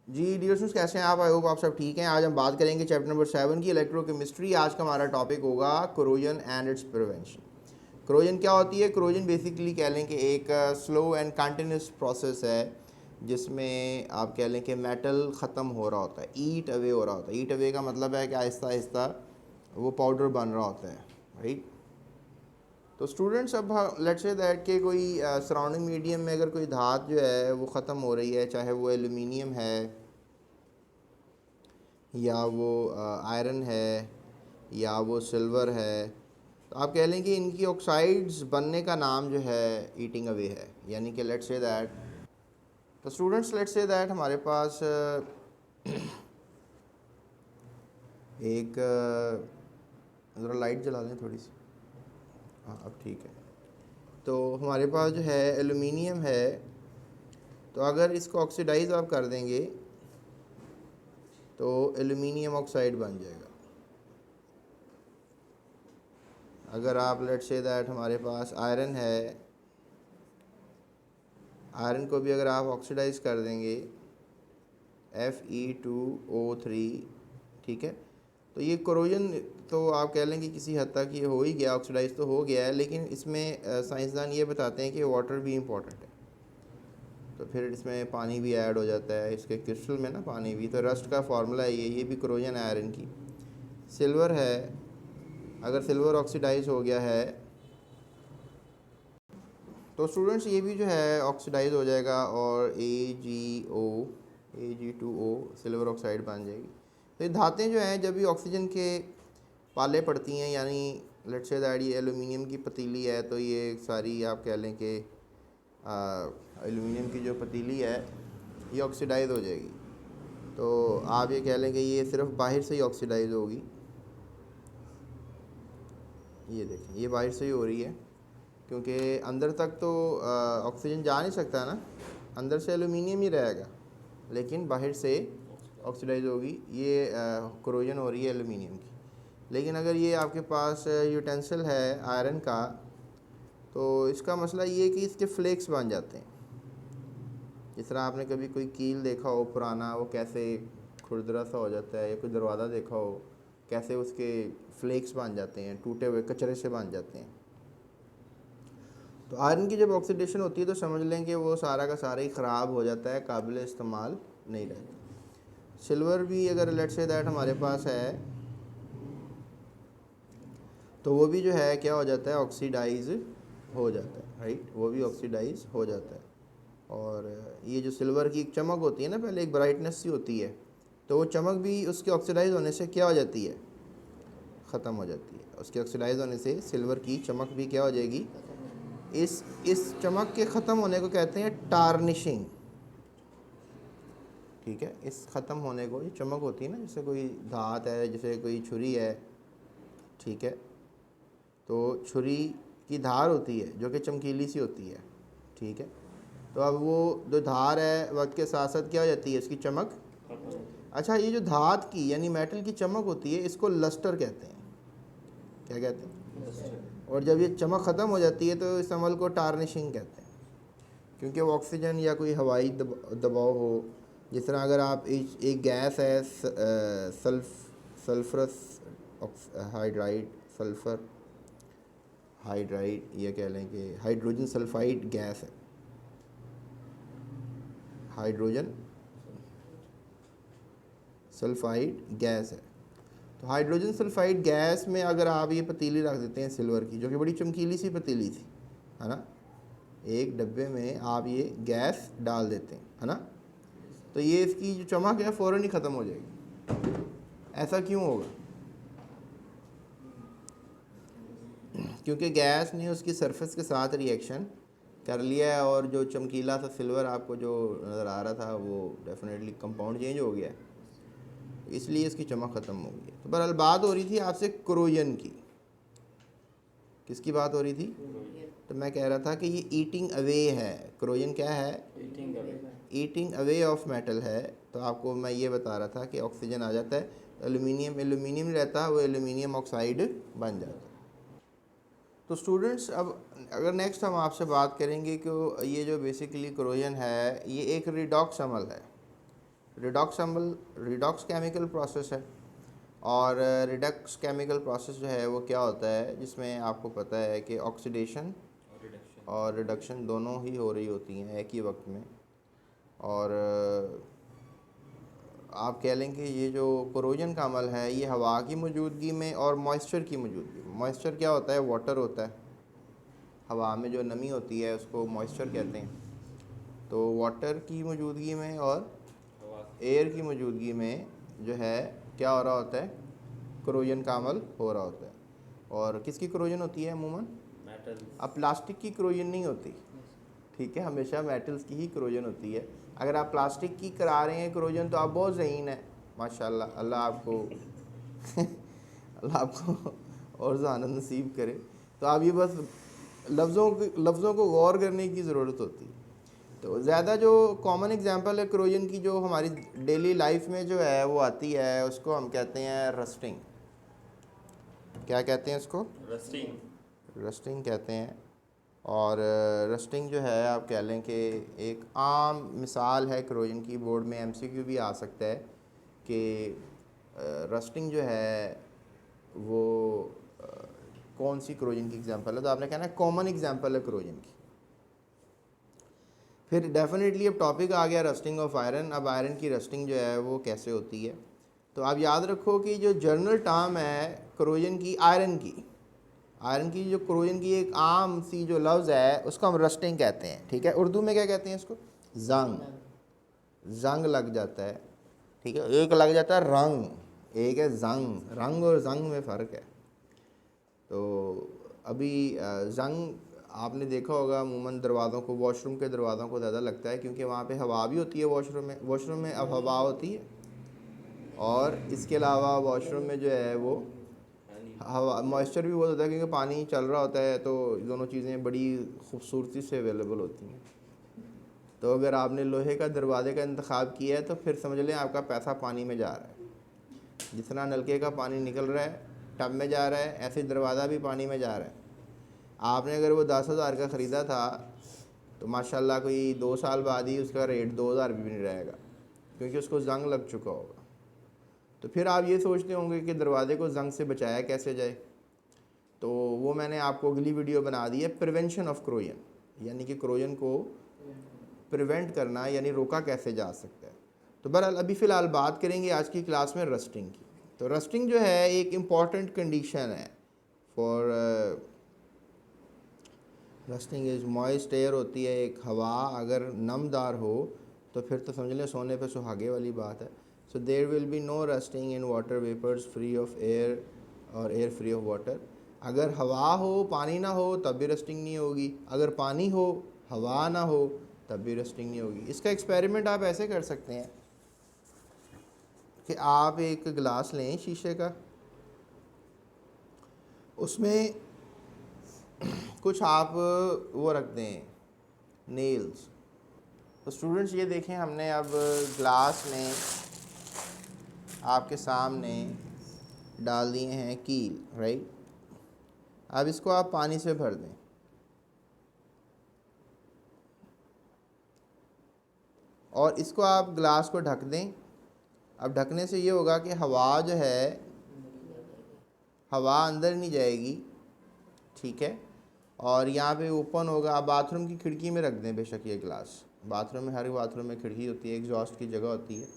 जी dear students, कैसे हैं आप? आई होप आप सब ठीक हैं। आज हम बात करेंगे चैप्टर नंबर 7 की, इलेक्ट्रोकेमिस्ट्री। आज का हमारा टॉपिक होगा corrosion and it's prevention. Corrosion क्या होती है? कोरोजन बेसिकली कह लें कि एक स्लो एंड कंटिन्यूस प्रोसेस है जिसमें आप कह लें कि मेटल ख़त्म हो रहा होता है, ईट अवे हो रहा होता है। ईट अवे का मतलब है कि आहिस्ता आहिस्ता वो पाउडर बन रहा होता है, राइट। तो स्टूडेंट्स, अब लेट्स से दैट कि कोई सराउंडिंग मीडियम में अगर कोई धात जो है वो ख़त्म हो रही है, चाहे वो एल्यूमिनियम है या वो आयरन है या वो सिल्वर है, तो आप कह लें कि इनकी ऑक्साइड्स बनने का नाम जो है ईटिंग अवे है। यानी कि लेट्स से दैट, तो स्टूडेंट्स लेट्स से दैट हमारे पास एक ज़रा लाइट जला लें थोड़ी सी। हाँ, अब ठीक है। तो हमारे पास जो है एल्यूमिनियम है, तो अगर इसको ऑक्सीडाइज आप कर देंगे तो एल्यूमिनियम ऑक्साइड बन जाएगा। अगर आप लेट्स से दैट हमारे पास आयरन है, आयरन को भी अगर आप ऑक्सीडाइज कर देंगे Fe2O3, ठीक है, तो ये कोरोजन तो आप कह लें कि किसी हद तक ये हो ही गया, ऑक्सीडाइज तो हो गया है। लेकिन इसमें साइंसदान ये बताते हैं कि वाटर भी इम्पॉर्टेंट है। तो फिर इसमें पानी भी ऐड हो जाता है, इसके क्रिस्टल में ना पानी भी। तो रस्ट का फार्मूला है ये भी कोरोजन है आयरन की। सिल्वर है, अगर सिल्वर ऑक्सीडाइज हो गया है तो स्टूडेंट्स ये भी जो है ऑक्सीडाइज हो जाएगा और Ag2O सिल्वर ऑक्साइड बन जाएगी। तो ये धातें जो हैं जब भी ऑक्सीजन के पाले पड़ती हैं, यानी लेट्स से दैट ये एल्यूमिनियम की पतीली है, तो ये सारी आप कह लें कि एल्यूमिनियम की जो पतीली है ये ऑक्सीडाइज हो जाएगी। तो आप ये कह लें कि ये सिर्फ बाहर से ही ऑक्सीडाइज होगी। ये देखें, ये बाहर से ही हो रही है क्योंकि अंदर तक तो ऑक्सीजन जा नहीं सकता ना, अंदर से एल्यूमिनियम ही रहेगा, लेकिन बाहर से ऑक्सीडाइज होगी। ये कोरोजन हो रही है एल्यूमिनियम की। लेकिन अगर ये आपके पास यूटेंसिल है आयरन का, तो इसका मसला ये है कि इसके फ्लेक्स बन जाते हैं। जिस तरह आपने कभी कोई कील देखा हो पुराना, वो कैसे खुरदरा सा हो जाता है, या कोई दरवाज़ा देखा हो कैसे उसके फ्लेक्स बन जाते हैं, टूटे हुए कचरे से बन जाते हैं। तो आयरन की जब ऑक्सीडेशन होती है तो समझ लें कि वो सारा का सारा ही ख़राब हो जाता है, काबिल इस्तेमाल नहीं रहता। सिल्वर भी अगर लेट्स से दैट हमारे पास है तो वो भी जो है क्या हो जाता है, ऑक्सीडाइज हो जाता है, राइट। वो भी ऑक्सीडाइज हो जाता है। और ये जो सिल्वर की एक चमक होती है ना, पहले एक ब्राइटनेस सी होती है, तो वो चमक भी उसके ऑक्सीडाइज होने से क्या हो जाती है, ख़त्म हो जाती है। उसके ऑक्सीडाइज होने से सिल्वर की चमक भी क्या हो जाएगी, इस चमक के ख़त्म होने को कहते हैं टार्निशिंग, ठीक है। इस ख़त्म होने को, ये चमक होती है ना, जैसे कोई धात है, जैसे कोई छुरी है, ठीक है, तो छुरी की धार होती है जो कि चमकीली सी होती है, ठीक है। तो अब वो जो धार है वक्त के साथ साथ क्या हो जाती है, इसकी चमक। अच्छा, ये जो धात की यानी मेटल की चमक होती है इसको लस्टर कहते हैं। क्या कहते हैं? और जब ये चमक ख़त्म हो जाती है तो इस अमल को टार्निशिंग कहते हैं, क्योंकि वो ऑक्सीजन या कोई हवाई दबाव हो। जिस तरह अगर आप एक गैस है सल्फरस हाइड्राइड, सल्फ़र हाइड्राइड, ये कह लें कि हाइड्रोजन सल्फाइड गैस है, हाइड्रोजन सल्फाइड गैस है। तो हाइड्रोजन सल्फाइड गैस में अगर आप ये पतीली रख देते हैं सिल्वर की, जो कि बड़ी चमकीली सी पतीली थी, है ना, एक डब्बे में आप ये गैस डाल देते हैं, है ना, तो ये इसकी जो चमक है फ़ौरन ही ख़त्म हो जाएगी। ऐसा क्यों होगा? क्योंकि गैस ने उसकी सरफेस के साथ रिएक्शन कर लिया है, और जो चमकीला सा सिल्वर आपको जो नज़र आ रहा था वो डेफिनेटली कंपाउंड चेंज हो गया है, इसलिए इसकी चमक ख़त्म हो गई है। तो बहरहाल बात हो रही थी आपसे क्रोजन की। किसकी बात हो रही थी? तो मैं कह रहा था कि ये ईटिंग अवे है। क्रोजन क्या है? ईटिंग अवे ऑफ मेटल है। तो आपको मैं ये बता रहा था कि ऑक्सीजन आ जाता है, एल्यूमिनियम रहता है, वो एल्यूमिनियम ऑक्साइड बन जाता है। तो स्टूडेंट्स, अब अगर नेक्स्ट हम आपसे बात करेंगे कि ये जो बेसिकली क्रोजन है ये एक रिडॉक्स अमल है। रिडॉक्स केमिकल प्रोसेस है। और रिडक्स केमिकल प्रोसेस जो है वो क्या होता है, जिसमें आपको पता है कि ऑक्सीडेशन और रिडक्शन दोनों ही हो रही होती हैं एक ही वक्त में। और आप कह लें कि ये जो कोरोजन का अमल है ये हवा की मौजूदगी में और मॉइस्चर की मौजूदगी में, मॉइस्चर क्या होता है, वाटर होता है, हवा में जो नमी होती है उसको मॉइस्चर कहते हैं। तो वाटर की मौजूदगी में और एयर की मौजूदगी में जो है क्या हो रहा होता है, कोरोजन का अमल हो रहा होता है। और किसकी कोरोजन होती है अमूमन? अब प्लास्टिक की कोरोजन नहीं होती, ठीक है, हमेशा मेटल्स की ही कोरोजन होती है। अगर आप प्लास्टिक की करा रहे हैं कोरोजन तो आप बहुत ज़हीन है, माशाल्लाह, अल्लाह आपको अल्लाह आपको और ज़ानत नसीब करे। तो आप ये बस लफ्ज़ों को गौर करने की ज़रूरत होती है। तो ज़्यादा जो कॉमन एग्जांपल है कोरोजन की जो हमारी डेली लाइफ में जो है वो आती है, उसको हम कहते हैं रस्टिंग। क्या कहते हैं उसको? रस्टिंग कहते हैं। और रस्टिंग जो है आप कह लें कि एक आम मिसाल है कोरोजन की, बोर्ड में एमसीक्यू भी आ सकता है कि रस्टिंग जो है वो कौन सी कोरोजन की एग्जांपल है, तो आपने कहना है कॉमन एग्जांपल है कोरोजन की। फिर डेफिनेटली अब टॉपिक आ गया रस्टिंग ऑफ आयरन। अब आयरन की रस्टिंग जो है वो कैसे होती है, तो आप याद रखो कि जो जर्नल टर्म है कोरोजन की, आयरन की जो कोरोजन की एक आम सी जो लफ्ज़ है उसको हम रस्टिंग कहते हैं, ठीक है। उर्दू में क्या कहते हैं इसको? जंग लग जाता है, ठीक है। एक लग जाता है रंग, एक है जंग, रंग और जंग में फ़र्क है। तो अभी जंग आपने देखा होगा अमूमन दरवाज़ों को, वॉशरूम के दरवाज़ों को ज़्यादा लगता है क्योंकि वहाँ पे हवा भी होती है वॉशरूम में अब हवा होती है, और इसके अलावा वॉशरूम में जो है वो हवा मॉइस्चर भी बहुत होता है क्योंकि पानी चल रहा होता है, तो दोनों चीज़ें बड़ी खूबसूरती से अवेलेबल होती हैं। तो अगर आपने लोहे का दरवाजे का इंतखाब किया है तो फिर समझ लें आपका पैसा पानी में जा रहा है। जितना नलके का पानी निकल रहा है टब में जा रहा है, ऐसे दरवाज़ा भी पानी में जा रहा है। आपने अगर वो 10,000 का ख़रीदा था तो माशाल्लाह कोई 2 साल बाद ही उसका रेट 2,000 भी नहीं रहेगा क्योंकि उसको जंग लग चुका होगा। तो फिर आप ये सोचते होंगे कि दरवाजे को जंग से बचाया कैसे जाए, तो वो मैंने आपको अगली वीडियो बना दी है, प्रिवेंशन ऑफ कोरोजन, यानी कि कोरोजन को प्रिवेंट करना, यानी रोका कैसे जा सकता है। तो बहरहाल अभी फ़िलहाल बात करेंगे आज की क्लास में रस्टिंग की। तो रस्टिंग जो है एक इम्पॉर्टेंट कंडीशन है for rusting is moist air होती है, एक हवा अगर नमदार हो तो फिर तो समझ लें सोने पे सुहागे वाली बात है। So there will be no rusting in water vapours free of air और एयर फ्री ऑफ वाटर। अगर हवा हो पानी ना हो तब भी रस्टिंग नहीं होगी, अगर पानी हो हवा ना हो तब भी रस्टिंग नहीं होगी। इसका एक्सपेरिमेंट आप ऐसे कर सकते हैं कि आप एक गिलास लें शीशे का, उसमें कुछ आप वो रख दें नेल्स। तो स्टूडेंट्स ये देखें, हमने अब ग्लास में आपके सामने डाल दिए हैं कील, राइट। अब इसको आप पानी से भर दें, और इसको आप ग्लास को ढक दें। अब ढकने से ये होगा कि हवा जो है हवा अंदर नहीं जाएगी, ठीक है। और यहाँ पे ओपन होगा। आप बाथरूम की खिड़की में रख दें बेशक ये ग्लास, बाथरूम में हर बाथरूम में खिड़की होती है, एग्जॉस्ट की जगह होती है,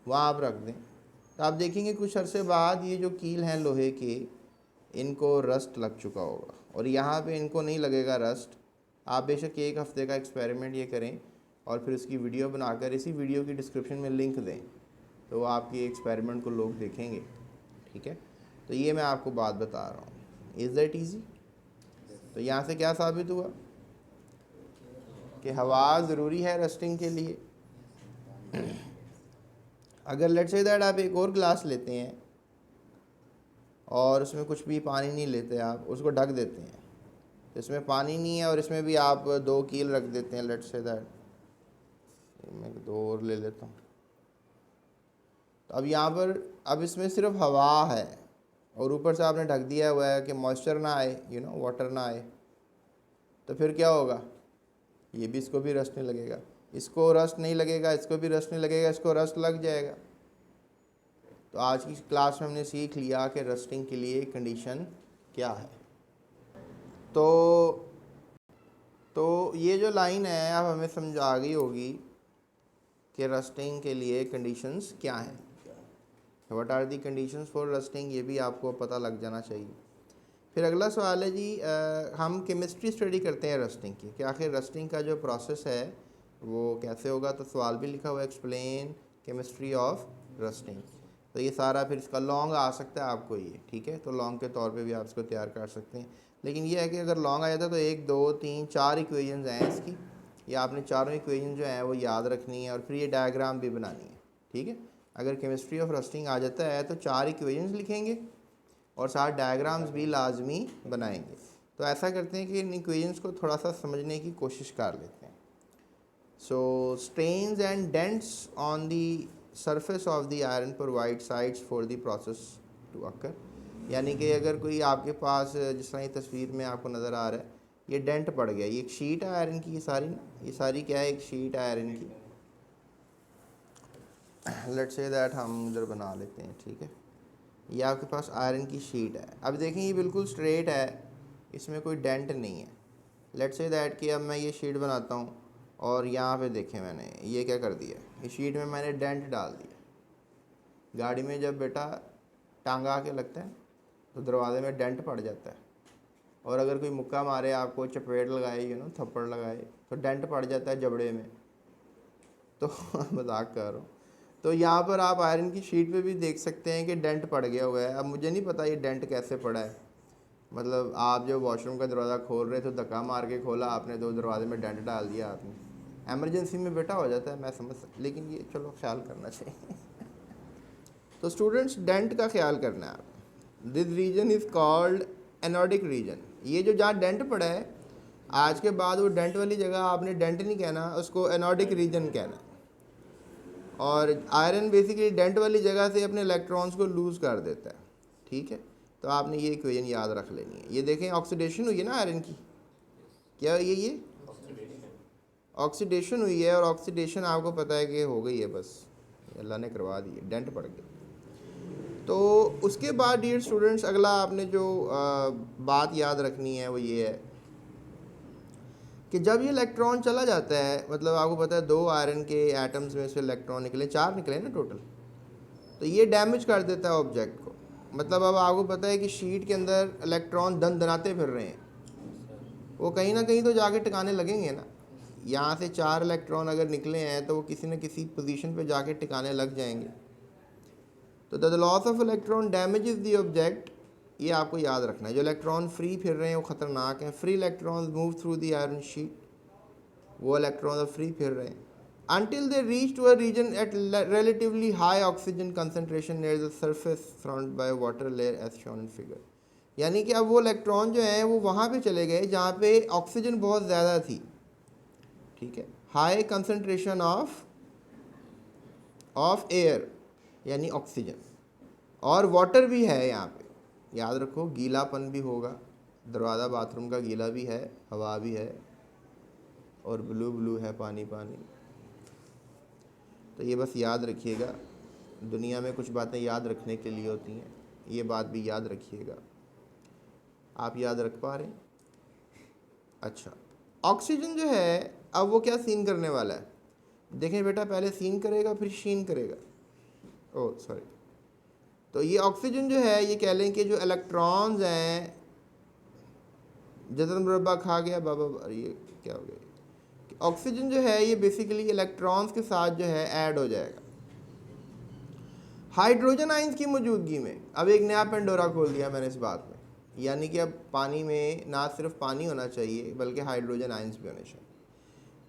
वहाँ आप रख दें। तो आप देखेंगे कुछ अरसे बाद ये जो कील हैं लोहे के, इनको रस्ट लग चुका होगा, और यहाँ पे इनको नहीं लगेगा रस्ट। आप बेशक 1 हफ़्ते का एक्सपेरिमेंट ये करें और फिर उसकी वीडियो बनाकर इसी वीडियो की डिस्क्रिप्शन में लिंक दें, तो आपकी एक्सपेरिमेंट को लोग देखेंगे, ठीक है। तो ये मैं आपको बात बता रहा हूँ। Is that easy? तो यहाँ से क्या साबित हुआ कि हवा ज़रूरी है रस्टिंग के लिए। अगर लेट्स से दैट आप एक और ग्लास लेते हैं और उसमें कुछ भी पानी नहीं लेते, आप उसको ढक देते हैं, इसमें पानी नहीं है और इसमें भी आप 2 कील रख देते हैं, लेट्स से दैट मैं 2 और ले लेता हूँ। तो अब यहाँ पर अब इसमें सिर्फ हवा है और ऊपर से आपने ढक दिया हुआ है कि मॉइस्चर ना आए, वाटर ना आए, तो फिर क्या होगा? ये भी इसको भी रस्ट नहीं लगेगा। इसको रस्ट नहीं लगेगा, इसको भी रस्ट नहीं लगेगा, इसको रस्ट लग जाएगा। तो आज की क्लास में हमने सीख लिया कि रस्टिंग के लिए कंडीशन क्या है। तो ये जो लाइन है अब हमें समझ आ गई होगी कि रस्टिंग के लिए कंडीशंस क्या हैं, what are the conditions for rusting, ये भी आपको पता लग जाना चाहिए। फिर अगला सवाल है जी, हम केमिस्ट्री स्टडी करते हैं रस्टिंग की, कि आखिर रस्टिंग का जो प्रोसेस है वो कैसे होगा। तो सवाल भी लिखा हुआ है एक्सप्लेन केमिस्ट्री ऑफ रस्टिंग। तो ये सारा फिर इसका लॉन्ग आ सकता है आपको ये, ठीक है, तो लॉन्ग के तौर पे भी आप इसको तैयार कर सकते हैं। लेकिन ये है कि अगर लॉन्ग आ जाता है तो 1 2 3 4 इक्वेशंस हैं इसकी, ये आपने चारों इक्वेशन जो हैं वो याद रखनी है और फिर ये डायग्राम भी बनानी है, ठीक है। अगर केमिस्ट्री ऑफ रस्टिंग आ जाता है तो 4 इक्वेशंस लिखेंगे और साथ डायग्राम्स भी लाजमी बनाएंगे। तो ऐसा करते हैं कि इन इक्वेशंस को थोड़ा सा समझने की कोशिश कर लेते हैं। So strains and dents on the surface of the iron provide sites for the process to occur. यानी कि अगर कोई आपके पास, जिस तरह ये तस्वीर में आपको नज़र आ रहा है, ये डेंट पड़ गया, ये एक शीट है आयरन की, ये सारी क्या है, एक शीट है आयरन की। लेट्स से दैट हम इधर बना लेते हैं, ठीक है। ये आपके पास आयरन की शीट है। अब देखें ये बिल्कुल स्ट्रेट है, इसमें कोई डेंट नहीं है। लेट्स से दैट कि अब मैं ये शीट बनाता हूँ और यहाँ पे देखें मैंने ये क्या कर दिया, इस शीट में मैंने डेंट डाल दिया। गाड़ी में जब बेटा टांगा के लगता है तो दरवाजे में डेंट पड़ जाता है, और अगर कोई मुक्का मारे आपको, चपेट लगाए, थप्पड़ लगाए, तो डेंट पड़ जाता है जबड़े में। तो मजाक कर रहा हूँ। तो यहाँ पर आप आयरन की शीट पे भी देख सकते हैं कि डेंट पड़ गया हुआ है। अब मुझे नहीं पता ये डेंट कैसे पड़ा है, मतलब आप जो वॉशरूम का दरवाज़ा खोल रहे थे, धक्का मार के खोला आपने, तो दरवाजे में डेंट डाल दिया आपने। एमरजेंसी में बेटा हो जाता है, मैं समझ सकता, लेकिन ये चलो ख्याल करना चाहिए। तो स्टूडेंट्स डेंट का ख्याल करना है आप। This region is called anodic region. ये जो जहाँ डेंट पड़ा है, आज के बाद वो डेंट वाली जगह आपने डेंट नहीं कहना, उसको एनोडिक रीजन कहना। और आयरन बेसिकली डेंट वाली जगह से अपने इलेक्ट्रॉन्स को लूज़ कर देता है, ठीक है। तो आपने ये इक्वेशन याद रख लेनी है। ये देखें ऑक्सीडेशन हुई है ना आयरन की, क्या ये ऑक्सीडेशन हुई है, और ऑक्सीडेशन आपको पता है कि हो गई है, बस अल्लाह ने करवा दी है, डेंट पड़ गई। तो उसके बाद डियर स्टूडेंट्स अगला आपने जो बात याद रखनी है वो ये है कि जब ये इलेक्ट्रॉन चला जाता है, मतलब आपको पता है 2 आयरन के एटम्स में से इलेक्ट्रॉन निकले, 4 निकले ना टोटल, तो ये डैमेज कर देता है ऑब्जेक्ट को। मतलब अब आपको पता है कि शीट के अंदर इलेक्ट्रॉन दनाते फिर रहे हैं, वो कहीं ना कहीं तो जाके टिकाने लगेंगे ना। यहाँ से 4 इलेक्ट्रॉन अगर निकले हैं तो वो किसी न किसी पोजीशन पे जाके टिकाने लग जाएंगे। तो the loss of electron damages the object, ये आपको याद रखना है। जो इलेक्ट्रॉन फ्री फिर रहे हैं वो ख़तरनाक हैं। Free electrons move through the iron sheet, वो इलेक्ट्रॉन फ्री फिर रहे हैं until they reach to a region at relatively high oxygen concentration near the surface surrounded by water layer as shown in figure। यानी कि अब वो electron जो हैं वो वहाँ पे चले गए जहाँ पे ऑक्सीजन बहुत ज़्यादा थी, ठीक है, हाई कंसनट्रेशन ऑफ एयर यानी ऑक्सीजन, और वाटर भी है यहाँ पे, याद रखो गीलापन भी होगा, दरवाज़ा बाथरूम का गीला भी है, हवा भी है, और ब्लू ब्लू है पानी पानी। तो ये बस याद रखिएगा, दुनिया में कुछ बातें याद रखने के लिए होती हैं, ये बात भी याद रखिएगा। आप याद रख पा रहे हैं? अच्छा, ऑक्सीजन जो है अब वो क्या सीन करने वाला है, देखें बेटा, पहले सीन करेगा फिर शीन करेगा। Oh sorry. तो ये ऑक्सीजन जो है, ये कह लें कि जो इलेक्ट्रॉन्स हैं, जतन मुरब्बा खा गया बाबा, ये क्या हो गया, ऑक्सीजन जो है ये बेसिकली इलेक्ट्रॉन्स के साथ जो है ऐड हो जाएगा हाइड्रोजन आयंस की मौजूदगी में। अब एक नया पेंडोरा खोल दिया मैंने इस बात में, यानी कि अब पानी में ना सिर्फ पानी होना चाहिए बल्कि हाइड्रोजन आयंस भी होने चाहिए।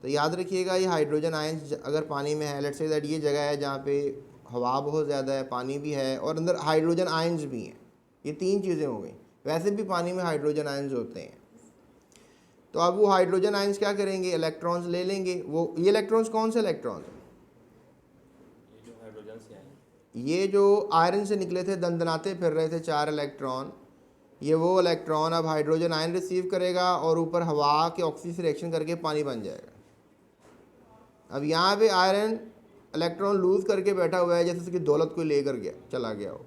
तो याद रखिएगा ये हाइड्रोजन आयंस अगर पानी में है, लेट्स से दैट ये जगह है जहाँ पे हवा बहुत ज़्यादा है, पानी भी है और अंदर हाइड्रोजन आयंस भी हैं, ये 3 चीज़ें हो गई। वैसे भी पानी में हाइड्रोजन आयंस होते हैं। तो अब वो हाइड्रोजन आयंस क्या करेंगे, इलेक्ट्रॉन्स ले लेंगे। वो ये इलेक्ट्रॉन्स कौन से इलेक्ट्रॉन्स हैं, ये जो आयरन से निकले थे, दंदनाते फिर रहे थे 4 इलेक्ट्रॉन, ये वो इलेक्ट्रॉन अब हाइड्रोजन आयन रिसीव करेगा और ऊपर हवा के ऑक्सीजन से रिएक्शन करके पानी बन जाएगा। अब यहाँ पे आयरन इलेक्ट्रॉन लूज़ करके बैठा हुआ है, जैसे उसकी दौलत कोई लेकर गया चला गया हो।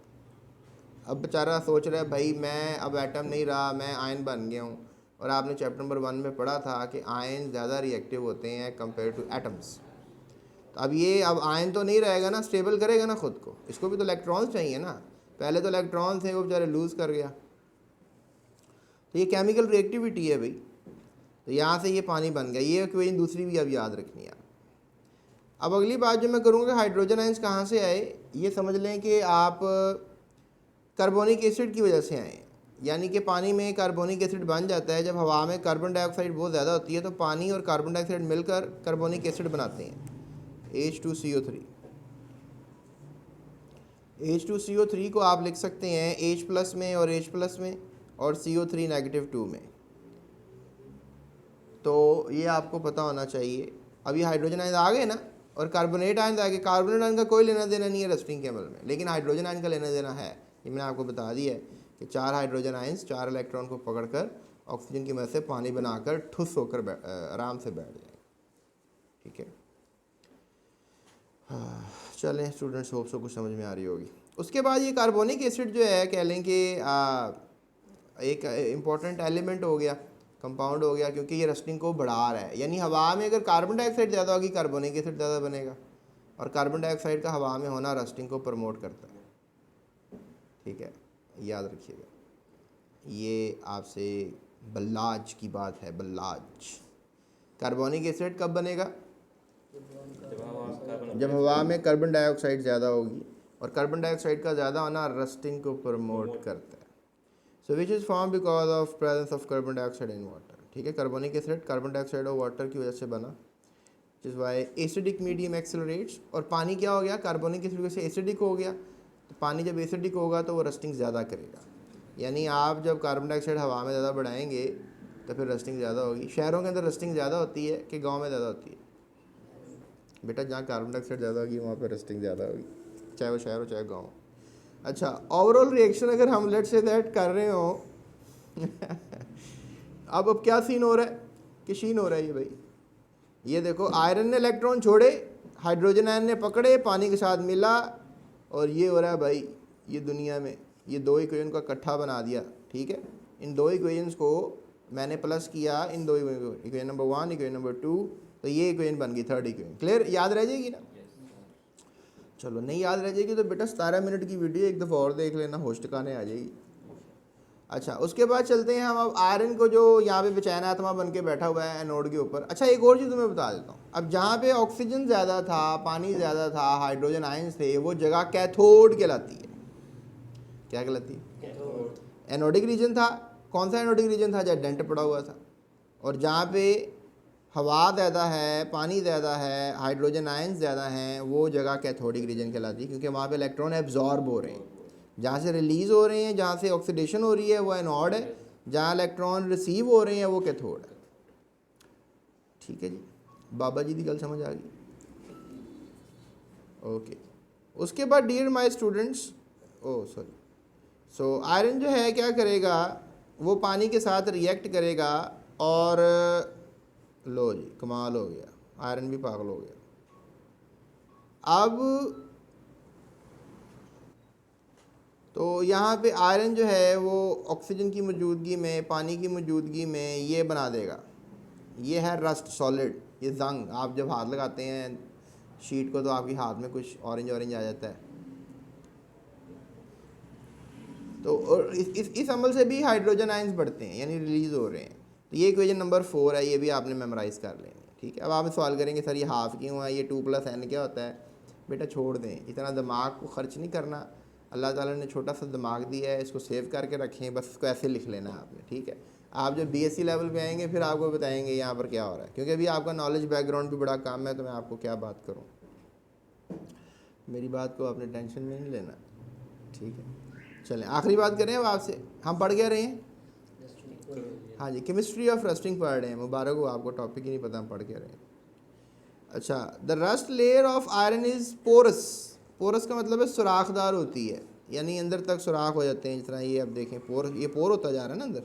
अब बेचारा सोच रहा है भाई मैं अब एटम नहीं रहा, मैं आयन बन गया हूँ। और आपने चैप्टर नंबर 1 में पढ़ा था कि आयन ज़्यादा रिएक्टिव होते हैं कंपेयर टू एटम्स। तो अब ये अब आयन तो नहीं रहेगा ना, स्टेबल करेगा ना खुद को, इसको भी तो इलेक्ट्रॉन्स चाहिए ना। पहले तो इलेक्ट्रॉन थे, वो बेचारे लूज़ कर गया। तो ये केमिकल रिएक्टिविटी है भाई। तो यहाँ से ये पानी बन गया। ये इक्वेशन दूसरी भी अब याद रखनी है। अब अगली बात जो मैं करूँगा, हाइड्रोजन आयंस कहाँ से आए, ये समझ लें कि आप कार्बोनिक एसिड की वजह से आए। यानी कि पानी में कार्बोनिक एसिड बन जाता है। जब हवा में कार्बन डाइऑक्साइड बहुत ज़्यादा होती है तो पानी और कार्बन डाइऑक्साइड मिलकर कार्बोनिक एसिड बनाते हैं, H2CO3। H2CO3 को आप लिख सकते हैं H+ में और H+ में, और CO3 -2 में। तो ये आपको पता होना चाहिए। अभी हाइड्रोजन आयन आ गए ना, और कार्बोनेट आयन आ गए। कार्बोनेट आयन का कोई लेना देना नहीं है रस्टिंग के अमल में, लेकिन हाइड्रोजन आयन का लेना देना है। ये मैंने आपको बता दिया है कि 4 हाइड्रोजन आयंस 4 इलेक्ट्रॉन को पकड़कर ऑक्सीजन की मदद से पानी बनाकर ठुस होकर आराम से बैठ जाएंगे। ठीक है, चलें स्टूडेंट्स, होप सो कुछ समझ में आ रही होगी। उसके बाद ये कार्बोनिक एसिड जो है, कह लें कि एक इम्पॉर्टेंट एलिमेंट हो गया, कंपाउंड हो गया, क्योंकि ये रस्टिंग को बढ़ा रहा है। यानी हवा में अगर कार्बन डाइऑक्साइड ज़्यादा होगी, कार्बोनिक एसिड ज़्यादा बनेगा, और कार्बन डाइऑक्साइड का हवा में होना रस्टिंग को प्रमोट करता है। ठीक है, याद रखिएगा। ये आपसे बल्लाज की बात है, बल्लाज। कार्बोनिक एसिड कब बनेगा? जब हवा में कार्बन डाइऑक्साइड ज़्यादा होगी, और कार्बन डाइऑक्साइड का ज़्यादा होना रस्टिंग को प्रमोट करता है। So which is form because of presence of carbon dioxide in water. ठीक है, कार्बोनिक एसिड कार्बन डाइऑक्साइड और वाटर की वजह से बना, जिस वाई एसिडिक मीडियम एक्सेलरेट्स। और पानी क्या हो गया, कार्बोनिक एसिड की वजह से एसिडिक हो गया। तो पानी जब एसिडिक होगा तो वो रस्टिंग ज़्यादा करेगा। यानी आप जब कार्बन डाइऑक्साइड हवा में ज़्यादा बढ़ाएंगे तो फिर रस्टिंग ज़्यादा होगी। शहरों के अंदर रस्टिंग ज़्यादा होती है कि गांव में ज़्यादा होती है? बेटा, जहाँ कार्बन डाइऑक्साइड ज़्यादा होगी वहाँ पर रस्टिंग ज़्यादा होगी, चाहे वो शहर हो चाहे गाँव। अच्छा, ओवरऑल रिएक्शन अगर हम लेट से दैट कर रहे हो अब क्या सीन हो रहा है कि शीन हो रहा है। ये भाई, ये देखो, आयरन ने इलेक्ट्रॉन छोड़े, हाइड्रोजन आयन ने पकड़े, पानी के साथ मिला, और ये हो रहा है भाई। ये दुनिया में ये दो इक्वेशन का इकट्ठा बना दिया। ठीक है, इन दो इक्वेशंस को मैंने प्लस किया, इन दो इक्वेशन नंबर 1 इक्वेशन नंबर 2, तो ये इक्वेशन बन गई थर्ड इक्वेशन। क्लियर, याद रह जाएगी ना? चलो, नहीं याद रह जाएगी तो बेटा 17 मिनट की वीडियो एक दफ़ा और देख लेना, होश ठिकाने आ जाएगी। अच्छा, उसके बाद चलते हैं हम अब आयरन को, जो यहाँ पे बेचैन आत्मा बन के बैठा हुआ है एनोड के ऊपर। अच्छा, एक और चीज़ तुम्हें बता देता हूँ। अब जहाँ पे ऑक्सीजन ज़्यादा था, पानी ज़्यादा था, हाइड्रोजन आयंस थे, वो जगह कैथोड कहलाती है। क्या कहलाती है? एनोडिक रीजन था। कौन सा एनोडिक रीजन था? जहाँ डेंट पड़ा हुआ था। और जहाँ पे हवा ज़्यादा है, पानी ज़्यादा है, हाइड्रोजन आयंस ज़्यादा हैं, वो जगह कैथोडिक रीजन कहलाती है, क्योंकि वहाँ पे इलेक्ट्रॉन एब्जॉर्ब हो रहे हैं। जहाँ से रिलीज़ हो रहे हैं, जहाँ से ऑक्सीडेशन हो रही है, वो एनोड है। जहाँ इलेक्ट्रॉन रिसीव हो रहे हैं, वो कैथोड है। ठीक है जी, बाबा जी की गल समझ आ गई? ओके। उसके बाद dear my students, so iron जो है क्या करेगा, वो पानी के साथ रिएक्ट करेगा, और लो जी, कमाल हो गया, आयरन भी पागल हो गया। अब तो यहाँ पे आयरन जो है वो ऑक्सीजन की मौजूदगी में, पानी की मौजूदगी में ये बना देगा। ये है रस्ट सॉलिड, ये जंग। आप जब हाथ लगाते हैं शीट को तो आपके हाथ में कुछ ऑरेंज आ जाता है। तो और इस अमल से भी हाइड्रोजन आयंस बढ़ते हैं, यानी रिलीज़ हो रहे हैं। तो ये इक्वेशन नंबर 4 है, ये भी आपने मेमोराइज़ कर लेनी है। ठीक है, अब आप सवाल करेंगे सर ये हाफ क्यों है, ये 2 + n क्या होता है? बेटा छोड़ दें, इतना दिमाग को खर्च नहीं करना। अल्लाह ताला ने छोटा सा दिमाग दिया है, इसको सेव करके रखें, बस इसको ऐसे लिख लेना आपने। ठीक है, आप जब BSc लेवल पे आएंगे फिर आपको बताएंगे यहाँ पर क्या हो रहा है, क्योंकि अभी आपका नॉलेज बैकग्राउंड भी बड़ा कम है, तो मैं आपको क्या बात करूँ। मेरी बात को आपने टेंशन में नहीं लेना। ठीक है, चलें आखिरी बात करें अब आपसे। हम पढ़ क्या रहे हैं? हाँ जी, केमिस्ट्री ऑफ रस्टिंग पढ़ रहे हैं। मुबारक हो, आपको टॉपिक ही नहीं पता हम पढ़ क्या रहे हैं। अच्छा, the rust layer of iron is porous. Porous का मतलब है सुराखदार होती है, यानी अंदर तक सुराख हो जाते हैं। जिस तरह ये अब देखें, ये पोर होता जा रहा है ना अंदर।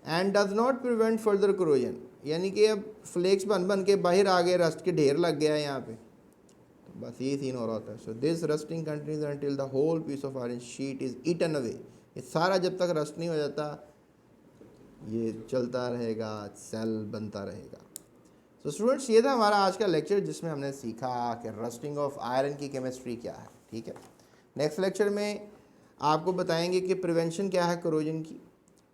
And does not prevent further corrosion, यानी कि अब फ्लेक्स बन बन के बाहर आ गए, रस्ट के ढेर लग गया है यहाँ पे, तो बस ये सीन हो रहा होता है। So this rusting continues until the whole piece of iron sheet is eaten away. ये सारा जब तक रस्ट नहीं हो जाता ये चलता रहेगा, सेल बनता रहेगा। सो स्टूडेंट्स, ये था हमारा आज का लेक्चर जिसमें हमने सीखा कि रस्टिंग ऑफ आयरन की केमिस्ट्री क्या है। ठीक है, नेक्स्ट लेक्चर में आपको बताएंगे कि प्रिवेंशन क्या है करोजन की।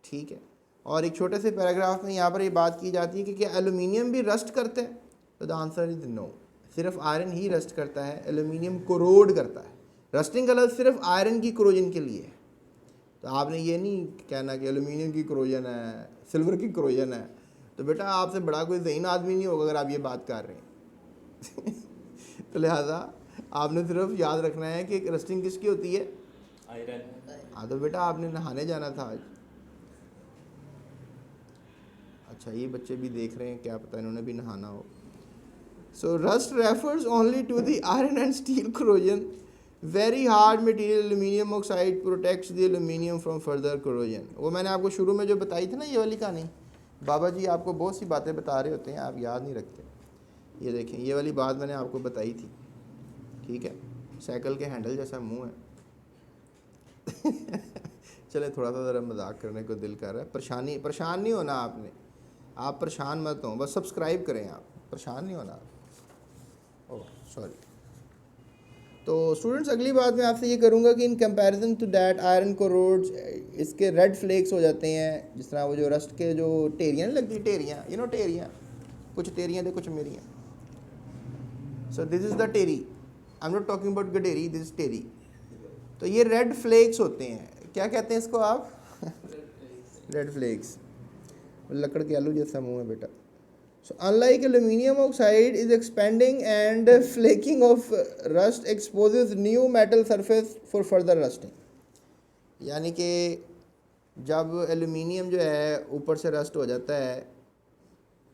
ठीक है, और एक छोटे से पैराग्राफ में यहाँ पर ये बात की जाती है कि क्या एल्यूमिनियम भी रस्ट करते हैं, तो द आंसर इज नो। सिर्फ आयरन ही रस्ट करता है, एल्यूमिनियम कोरोड करता है। रस्टिंग कलर सिर्फ आयरन की करोजन के लिए है। तो आपने ये नहीं कहना कि एल्यूमिनियम की करोजन है, सिल्वर की करोजन है, तो बेटा आपसे बड़ा कोई ज़हीन आदमी नहीं होगा अगर आप ये बात कर रहे हैं। तो लिहाजा आपने सिर्फ याद रखना है कि रस्टिंग किसकी होती है, आयरन। हाँ, तो बेटा आपने नहाने जाना था आज। अच्छा, ये बच्चे भी देख रहे हैं, क्या पता इन्होंने भी नहाना हो। So rust refers only to the iron and steel corrosion. Very hard material aluminium oxide protects the aluminium from further corrosion. वो मैंने आपको शुरू में जो बताई थी ना, ये वाली कहानी, बाबा जी आपको बहुत सी बातें बता रहे होते हैं, आप याद नहीं रखते। ये देखें, ये वाली बात मैंने आपको बताई थी। ठीक है, साइकिल के हैंडल जैसा मुंह है। चले, थोड़ा सा ज़रा मजाक करने को दिल कर रहा है। परेशान नहीं होना आपने, आप परेशान मत हो, बस सब्सक्राइब करें, आप परेशान नहीं होना आप। Oh sorry. तो स्टूडेंट्स, अगली बात मैं आपसे ये करूँगा कि in comparison to that iron corrodes, इसके रेड फ्लेक्स हो जाते हैं, जिस तरह वो जो रस्ट के जो टेरियाँ नहीं लगती, टेरियाँ, यू नो टेरियाँ, कुछ टेरियाँ थे कुछ मेरी हैं। So this is the terry, I am not talking about गडेरी, दिस इज टेरी। तो ये रेड फ्लेक्स होते हैं, क्या कहते हैं इसको आप? Red flex. लकड़ के आलू जैसा मुंह है बेटा। So unlike aluminium oxide is expanding and flaking of rust exposes new metal surface for further rusting. यानी कि जब एल्यूमिनियम जो है ऊपर से रस्ट हो जाता है,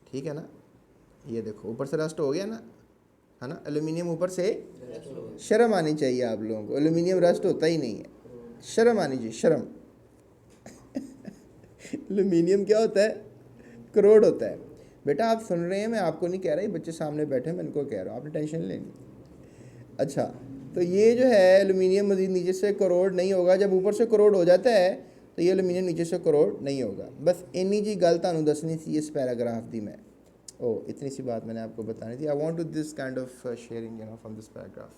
ठीक है ना, ये देखो ऊपर से रस्ट हो गया ना, है ना, एल्यूमिनियम ऊपर से, शर्म आनी चाहिए आप लोगों को, एल्यूमिनियम रस्ट होता ही नहीं है, शर्म आनी चाहिए, शर्म। एल्यूमिनियम क्या होता है? करोड़ होता है। बेटा आप सुन रहे हैं, मैं आपको नहीं कह रहा, ये बच्चे सामने बैठे हैं, मैं इनको कह रहा हूँ, आपने टेंशन लेनी। अच्छा, तो ये जो है एल्यूमिनियम मजीद नीचे से करोड़ नहीं होगा, जब ऊपर से करोड़ हो जाता है तो ये एल्यूमिनियम नीचे से करोड़ नहीं होगा। बस इन्नी जी गल तुहानू दसनी सी इस पैराग्राफ दी मैं। इतनी सी बात मैंने आपको बतानी थी। I want to this kind of sharing from this paragraph.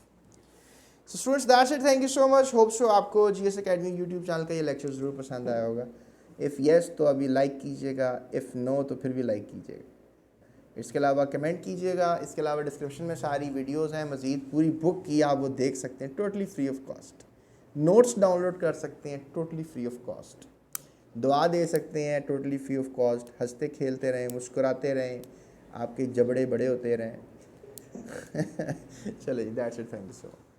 So students, that's it, thank you so much. Hope so आपको जीएस एकेडमी यूट्यूब चैनल का ये लेक्चर ज़रूर पसंद आया होगा। इफ़ येस तो अभी लाइक कीजिएगा, इफ़ नो तो फिर भी लाइक कीजिएगा। इसके अलावा कमेंट कीजिएगा। इसके अलावा डिस्क्रिप्शन में सारी वीडियोज़ हैं, मज़ीद पूरी बुक की आप वो देख सकते हैं totally free of cost. Notes download कर सकते हैं टोटली फ्री ऑफ कॉस्ट। दुआ दे सकते हैं टोटली फ्री ऑफ कॉस्ट। हंसते खेलते रहें, मुस्कुराते रहें, आपके जबड़े बड़े होते रहें। चलिए, that's it, thank you so much.